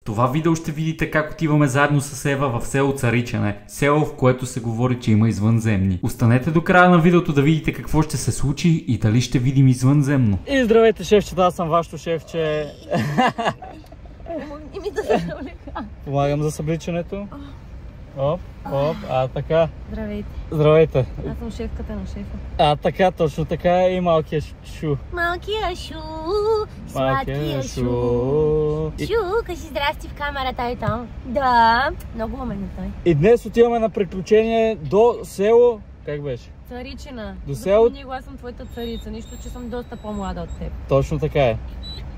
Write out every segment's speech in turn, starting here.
това видео ще видите как отиваме заедно с Ева в село Царичене, село, в което се говори, че има извънземни. Останете до края на видеото да видите какво ще се случи и дали ще видим извънземно. И здравейте, шефчета, аз съм вашето шефче. Помогни ми да се навлека. Помагам за събличането. Оп, така. Здравейте. Здравейте. Аз съм шефката на шефа. Така, точно така и малкият шу. Малкия шу, сладкия шу. Шу, кажи здрасти в камерата и там. Да, много умен е той. И днес отиваме на приключение до село... Как беше? Царичина. До село... Запомни го, аз съм твоята царица, нищо, че съм доста по-млада от теб. Точно така е.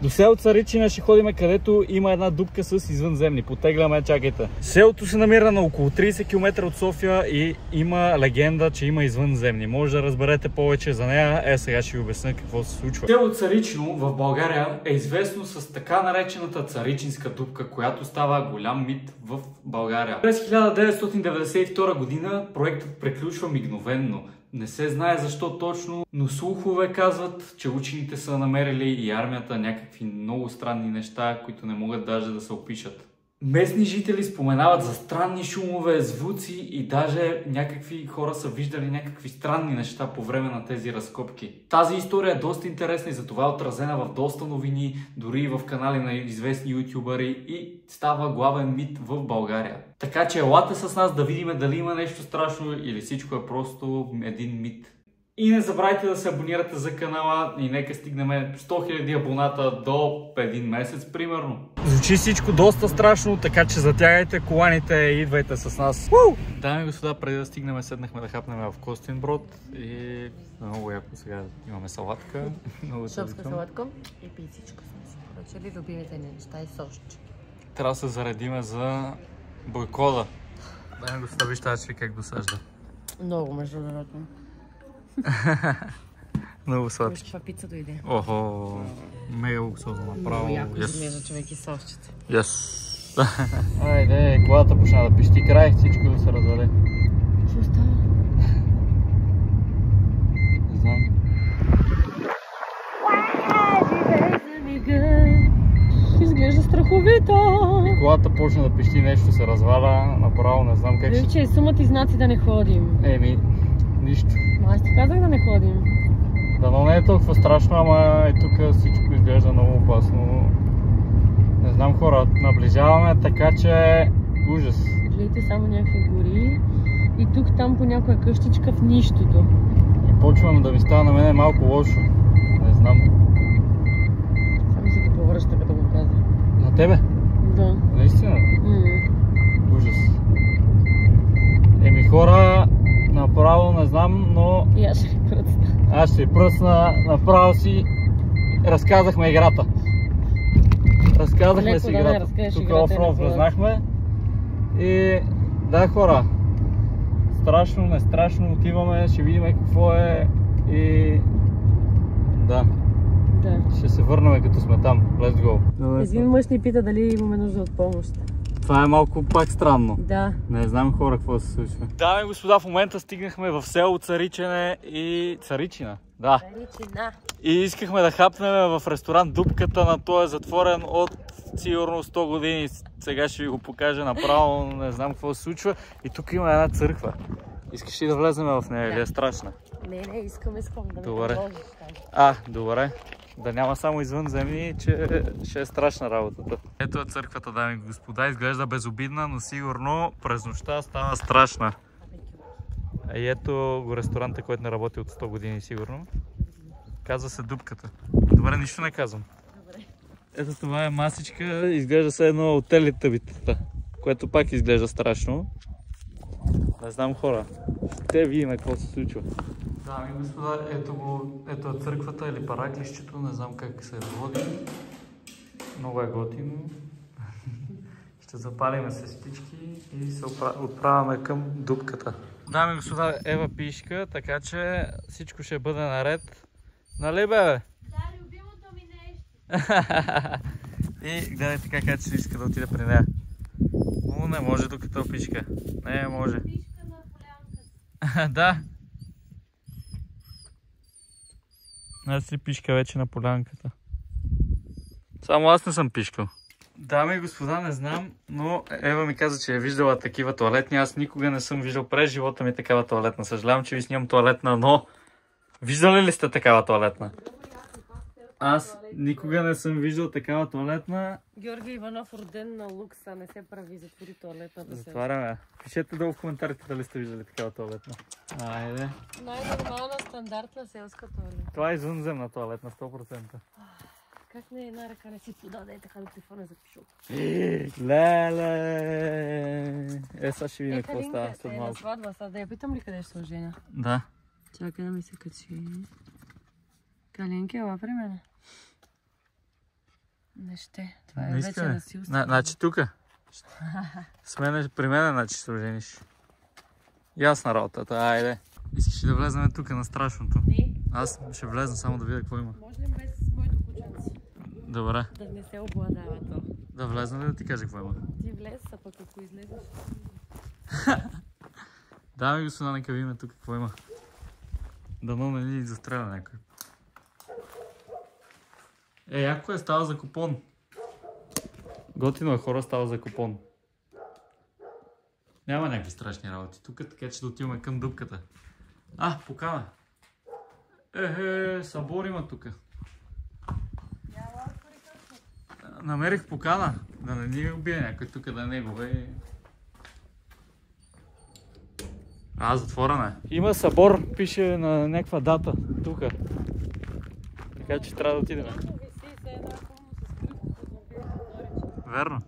До село Царичина ще ходим, където има една дупка с извънземни. Потегляме, чакайте. Селото се намира на около 30 км от София и има легенда, че има извънземни. Може да разберете повече за нея. Сега ще ви обясня какво се случва. Село Царичино в България е известно с така наречената царичинска дупка, която става голям мит в България. През 1992 година проектът приключва мигновенно. Не се знае защо точно, но слухове казват, че учените са намерили и армията някакви много странни неща, които не могат даже да се опишат. Местни жители споменават за странни шумове, звуци и даже някакви хора са виждали някакви странни неща по време на тези разкопки. Тази история е доста интересна и затова е отразена в доста новини, дори и в канали на известни ютубъри и става главен мит в България. Така че елате с нас да видим дали има нещо страшно или всичко е просто един мит. И не забравяйте да се абонирате за канала и нека стигнем 100 000 абоната до един месец, примерно. Звучи всичко доста страшно, така че затягайте коланите и идвайте с нас. Дами и господа, преди да стигнем, седнахме да хапнем в Костинброд и много яко сега имаме салатка. Шопска салатка и пицичка сме си поръчали, любимите неща и сошче. Трябва да се заредиме за бойкода. Дами и господа, вижте аз ви как досажда. Много международно. Много сладки. Виж каква пица дойде. Охо, мега луксозно направо. Много яко изглежда човек и сосчета. Yes. Айде, колата почна да пищи край, всичко да се развали. Какво става? Не знам. Изглежда страховито. И колата почна да пищи, нещо се разваля, направо не знам как ще... Виж, че сумът и знаци да не ходим. Еми, нищо. Аз ти казах да не ходим. Дано не е толкова страшно, ама и тук всичко изглежда много опасно. Не знам хора, наближаваме, така че ужас. Гледайте само някакви гори и тук там по някоя къщичка в нищото. И почвам да ми става на мене малко лошо. Не знам. Само се ти повръща като го каза. На тебе? Да. Наистина? Ужас. Еми хора, направо не знам, но... И аз ще ви пръцна. Аз ще пръсна, направо си разказахме играта. Разказахме си играта. Тук оффроуд влезнахме. И да хора, страшно, не страшно, отиваме, ще видим какво е и да. Ще се върнем като сме там. Let's go. Един мъж ни пита дали имаме нужда от помощ. Това е малко пак странно. Да. Не знам хора какво се случва. Дами и господа, в момента стигнахме в село Царичене и... Царичина? Да. Царичина. И искахме да хапнем в ресторант Дупката, на той е затворен от сигурно 100 години. Сега ще ви го покажа направо, не знам какво се случва. И тук има една църква. Искаш ли да влезем в нея или е страшна? Не, искам да ме добре. предложиш. Добре. Да няма само извънземни, че ще е страшна работата. Ето е църквата, дами и господа. Изглежда безобидна, но сигурно през нощта става страшна. И ето го ресторанта, който не работи от 100 години сигурно. Казва се Дупката. Добре, нищо не казвам. Добре. Ето това е масичка, изглежда се едно от телетъбитата, което пак изглежда страшно. Не знам хора, ще видим какво се случва. Дами и господа, ето е църквата или параклището, не знам как се води. Много е готино. Ще запалиме се спички и се отправяме към Дупката. Дами и господа, Ева пишка, така че всичко ще бъде наред. Нали бе? Да, любимото ми нещо. И гледайте как ще иска да отида при нея. Не може докато пишка. Не може. Пишка на полянката. Да. Аз си пишка вече на полянката. Само аз не съм пишкал. Дами и господа, не знам, но Ева ми каза, че е виждала такива тоалетни. Аз никога не съм виждал през живота ми такава тоалетна. Съжалявам, че ви снимам тоалетна, но виждали ли сте такава тоалетна? Аз никога не съм виждал такава тоалетна. Георги Иванов роден на лукса, не се прави, затвори тоалетната. Затваряме. Пишете долу в коментарите дали сте виждали такава тоалетна. Айде. Най-нормална стандартна селска тоалетна. Това е извънземна тоалетна, 100%. Как не една ръка не си подаде така на телефона запишал? Леле! Сега ще видим какво става след малко. малко. На сватба, сега да я питам ли къде ще се оженя? Да. Чакай да ми се качи. Калинки, ела при мене. Не ще. Това е вече насилство. Значи тука. При мен, значи ще се ожениш. Ясна работата, айде. Искаш ли да влезнем тук на страшното? Не. Аз ще влезна само да видя какво има. Може ли без моето кученце? Добре. Да не се обладава то. Да влезна ли да ти кажа какво има? Ти влез, а пък ако излезеш... Дами и господа, нека видим тук какво има. Дано не ни застреля някой. Яко е, става за купон. Готино е, хора, става за купон. Няма някакви страшни работи тук, така че да отиваме към дупката. Покана. Събор има тук. Намерих покана. Да не ни убие някой тук, да не го бе. Затворена е. Има събор, пише на някаква дата тук. Така че трябва да отидем. Верно.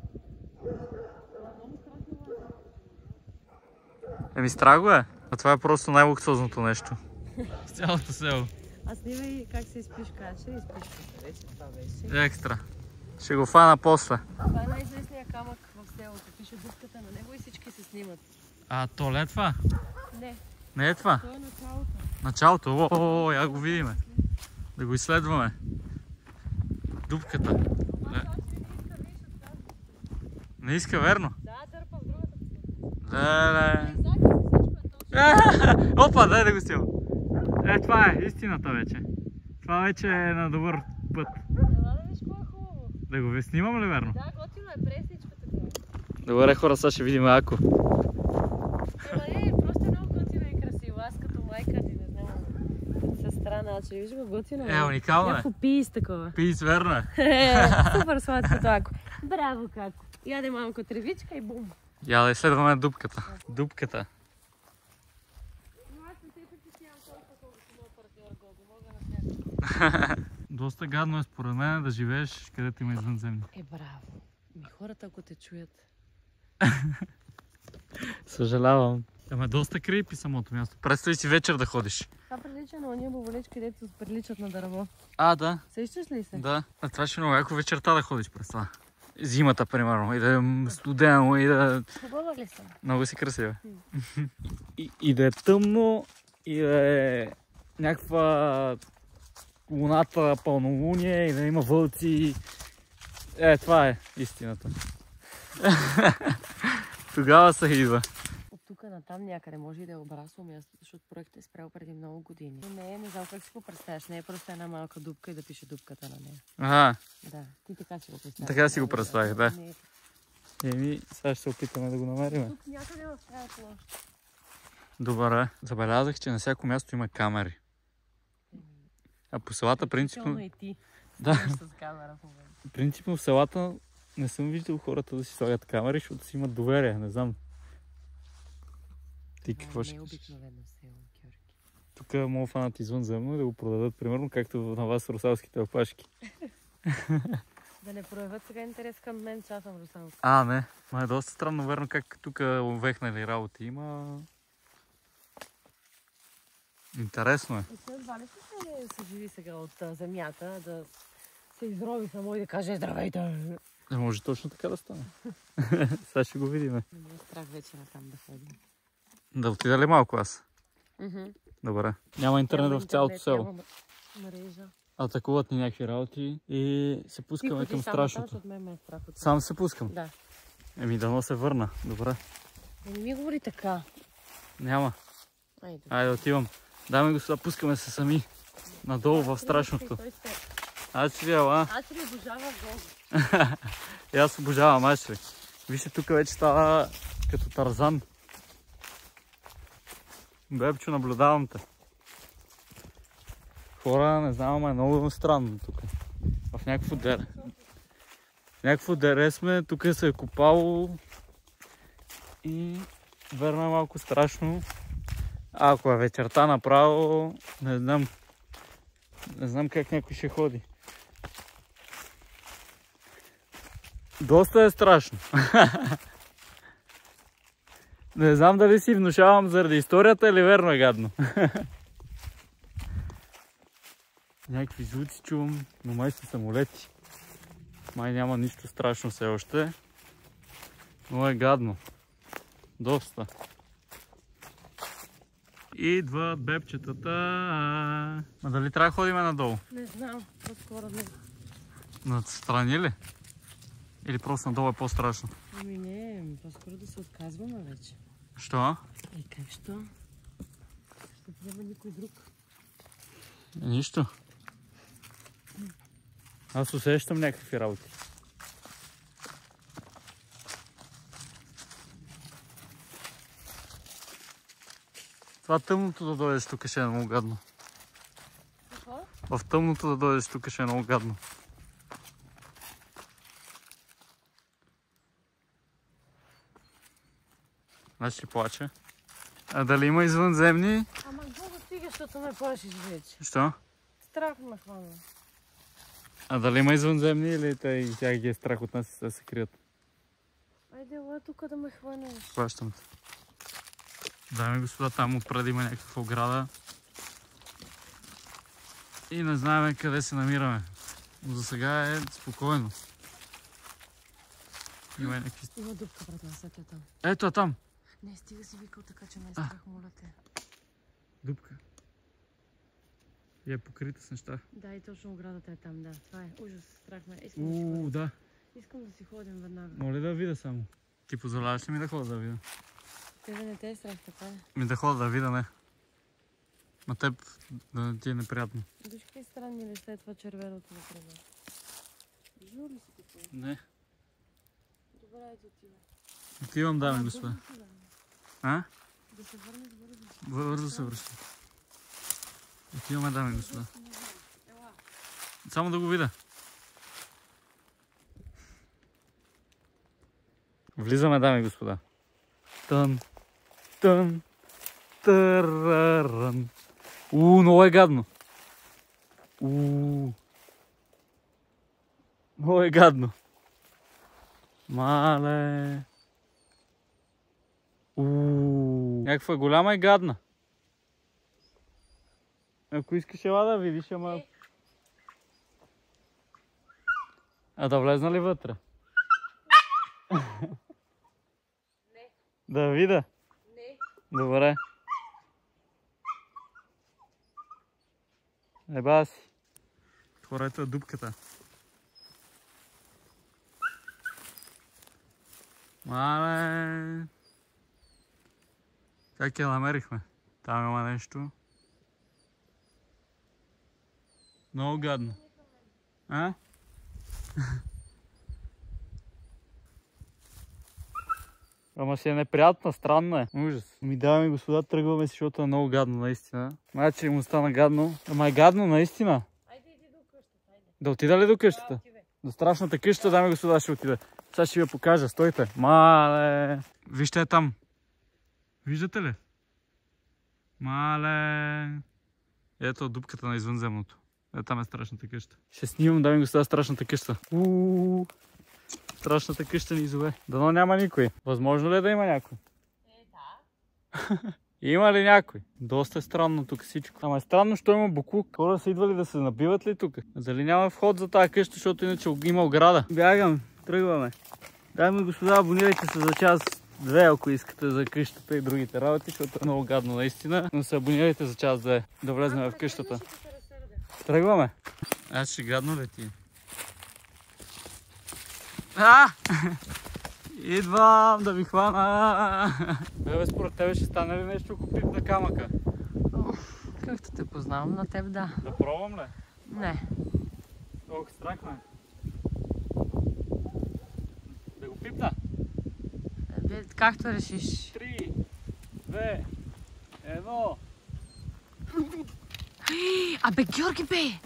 Страго е. А това е просто най-луксозното нещо. С цялото село. А снимай как се изпиш кача и изпиш вече, това беше. Екстра. Ще го фана после. Това е най-известният камък в селото. Пише дупката на него и всички се снимат. То ли е това? Не. Не е това? Това е началото. Началото? Я го видиме. Да го изследваме. Дупката. Не иска, верно? Да, дърпа в другата. Опа, дай да го снимам. Това е истината вече. Това вече е на добър път. Ела да виж какво е хубаво. Да го снимам ли, верно? Да, готино е, пресничка такова. Добре, хора, сега ще видим ако. Просто е много готино и красиво. Аз като майка ти не знам. Сестра, значи, виж го готино. Уникално е. Някакво пиис такова. Пиис, верно е. Супер сладкото ако. Браво, како. Яде малко тревичка и бум. Я да изследваме дупката. Дупката. Но аз не се притеснявам толкова, колкото моят партньор Гого. Мога на всяка. Доста гадно е според мен да живееш където има извънземни. Браво. Хората ако те чуят. Съжалявам. Доста крипи самото място. Представи си вечер да ходиш. Това прилича на ония боболечки, дето приличат на дърво. Да. Сещаш ли се? Да. Това ще е много яко вечерта да ходиш през това. Зимата, примерно. И да е студено, и да... Хубава ли съм? Много си красива. И да е тъмно, и да е някаква луната, пълнолуние, и да има вълци. Това е истината. Тогава се идва. От тук натам някъде може и да е обрасло мястото, защото проектът е спрял преди много години. Не знам как си го представяш. Не е просто една малка дупка и да пише дупката на нея. Да, ти така си го представяш. Така си го представях, да. Сега ще се опитаме да го намерим. Тук някъде в тази площ. Добре. Забелязах, че на всяко място има камери. А по селата принципно... и ти. Да. С камера в момента. Принципно в селата не съм виждал хората да си слагат камери, защото си имат доверие, не знам. Ти какво ще кажеш? Не е обикновено село, Георги. Тук мога фанат извънземно и да го продадат, примерно, както на вас русалските опашки. Да не проявят сега интерес към мен, че аз съм русалска. Не. Ма е доста странно, верно, как тук увехнали работи има. Интересно е. И след това не се живи сега от земята, да се изрови само и да каже здравейте. Може точно така да стане. Сега ще го видим. Не е страх вече на там да ходим. Да отида ли малко аз? Добре. Няма интернет в цялото село. Няма мрежа. Атакуват ни някакви работи и се пускаме към страшното. Сам се пускам? Да. Дано се върна. Добре. Не ми говори така. Няма. Айде отивам. Дами и господа, пускаме се сами надолу в страшното. Ачри, ала? Ачри обожава Гого. И аз обожавам Ачри. Вижте, тук вече става като Тарзан. Бебчо, наблюдавам те. Хора, не знам, ама е много странно тук. В някакво дере. В някакво дере сме, тук се е копало и верно е малко страшно. Ако е вечерта направо, не знам как някой ще ходи. Доста е страшно. Не знам дали си внушавам заради историята или верно е гадно. Някакви звуци чувам, но май са самолети. Май няма нищо страшно все още. Но е гадно. Доста. Идват бебчетата. А дали трябва да ходим надолу? Не знам, по-скоро не. Настрани ли? Или просто надолу е по-страшно? Ами не, по-скоро да се отказваме вече. Що? Как що? Защото няма никой друг. Нищо. Аз усещам някакви работи. Това тъмното да дойдеш тук ще е много гадно. Какво? В тъмното да дойдеш тук ще е много гадно. Значи ще плаче. А дали има извънземни? Ама Гого стига, защото ме плашиш вече. Що? Страх ме хвана. А дали има извънземни или те и тях ги е страх от нас и се крият? Айде, ела тук да ме хванеш. Плащам те. Дами и господа, там отпред има някаква ограда. И не знаем къде се намираме. Но за сега е спокойно. Има някакви... Има дупка пред нас, ето там. Ето е там! Не, стига си викал така, че ме е страх, моля те. Дупка. И е покрита с неща. Да, и точно оградата е там, да. Това е ужас, страх ме. Искам да си ходим. Да. Искам да си ходим веднага. Моля да видя само. Ти позволяваш ли ми да ходя да видя? Тебе не те е страх, така е. Ми да ходя да видя, не. На теб да не ти е неприятно. Виж какви странни ли след това червеното например. Жу ли си какво? Не. Добре, ето отива. Отивам, дами и господа. А? Да се върнеш бързо. Бързо се връщам. Отиваме, дами и господа. Ела. Само да го видя. Влизаме, дами и господа. Тън, тън, търърън. Много е гадно. Много е гадно. Мале. Някаква голяма и гадна. Ако искаш ела да видиш, ама... А да влезна ли вътре? Не. Да видя? Не. Добре. Еба си. Хора, ето е дупката. Мале. Как я намерихме? Там има нещо. Много гадно. А? Ама си е неприятна, странна е. Ужас. Ми даваме господа, тръгваме си, защото е много гадно, наистина. Значи му стана гадно. Ама е гадно, наистина. Айде иди до къщата, айде. Да отида ли до къщата? До страшната къща, дами и господа, ще отида. Сега ще ви я покажа, стойте. Мале. Вижте е там. Виждате ли? Мале. Ето дупката на извънземното. Там е страшната къща. Ще снимам, дами и господа, страшната къща. Страшната къща ни зове. Дано няма никой. Възможно ли е да има някой? Да. Има ли някой? Доста е странно тук всичко. Ама е странно, що има буклук. Хора са идвали да се набиват ли тук? Дали няма вход за тази къща, защото иначе има ограда? Бягам, тръгваме. Дами и господа, абонирайте се за час-две, ако искате за къщата и другите работи, защото е много гадно наистина. Но се абонирайте за час-две, да влезнем в къщата. Тръгваме. Аз ще гадно ли ти? Идвам да ви хвана. Бе, според тебе ще стане ли нещо, ако пипна камъка? Както те познавам, на теб да. Да пробвам ли? Не. Ох, страх ме. Да го пипна? Както решиш. 3, 2, 1. Абе, Георги бе!